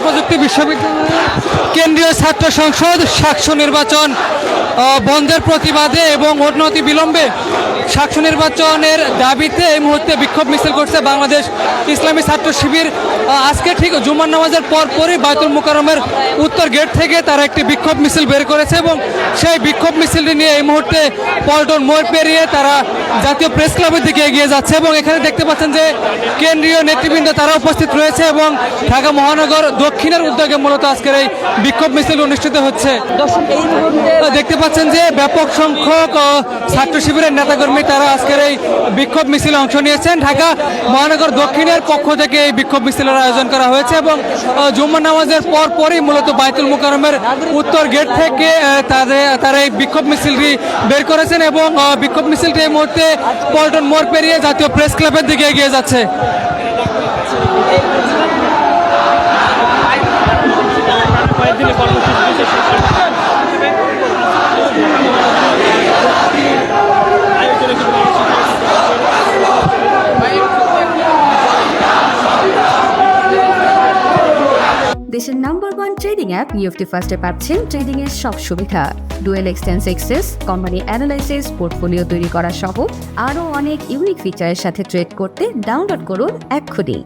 প্রযুক্তি বিশ্ববিদ্যালয়ের কেন্দ্রীয় ছাত্র সংসদ সাকসু নির্বাচন বন্ধের প্রতিবাদে এবং অনতি বিলম্বে সাকসু নির্বাচনের দাবিতে এই মুহূর্তে বিক্ষোভ মিছিল করছে বাংলাদেশ ইসলামী ছাত্র শিবির। আজকে ঠিক জুমার নামাজের পরপরই বায়তুল মুকাররমের উত্তর গেট থেকে তারা একটি বিক্ষোভ মিছিল বের করেছে এবং সেই বিক্ষোভ মিছিলটি নিয়ে এই মুহূর্তে পল্টন মোড় পেরিয়ে তারা জাতীয় প্রেস ক্লাবের দিকে এগিয়ে যাচ্ছে এবং এখানে দেখতে পাচ্ছেন যে কেন্দ্রীয় নেতৃবৃন্দ তারা উপস্থিত রয়েছে এবং ঢাকা মহানগর দক্ষিণের উদ্যোগে মূলত আজকের এই বিক্ষোভ মিছিল অনুষ্ঠিত হচ্ছে। দেখতে পাচ্ছেন যে ব্যাপক সংখ্যক ছাত্র শিবিরের নেতাকর্মী তারা আজকের এই বিক্ষোভ মিছিলে অংশ নিয়েছেন। ঢাকা মহানগর দক্ষিণের পক্ষ থেকে এই বিক্ষোভ মিছিলের আয়োজন করা হয়েছে এবং জুম্মা নামাজের পরপরই মূলত বায়তুল মুকাররমের উত্তর গেট থেকে তারা এই বিক্ষোভ মিছিলটি বের করেছেন এবং বিক্ষোভ মিছিলটি এই মুহূর্তে পল্টন মোড় পেরিয়ে জাতীয় প্রেস ক্লাবের দিকে এগিয়ে যাচ্ছে। দেশের নাম্বার 1 ট্রেডিং অ্যাপ নিফটি ফার্স্টে পাচ্ছেন ট্রেডিং এর সব সুবিধা, dual exchange access, company analysis, portfolio তৈরি করা সহ আরও অনেক ইউনিক ফিচারের সাথে ট্রেড করতে ডাউনলোড করুন এক্ষুনি।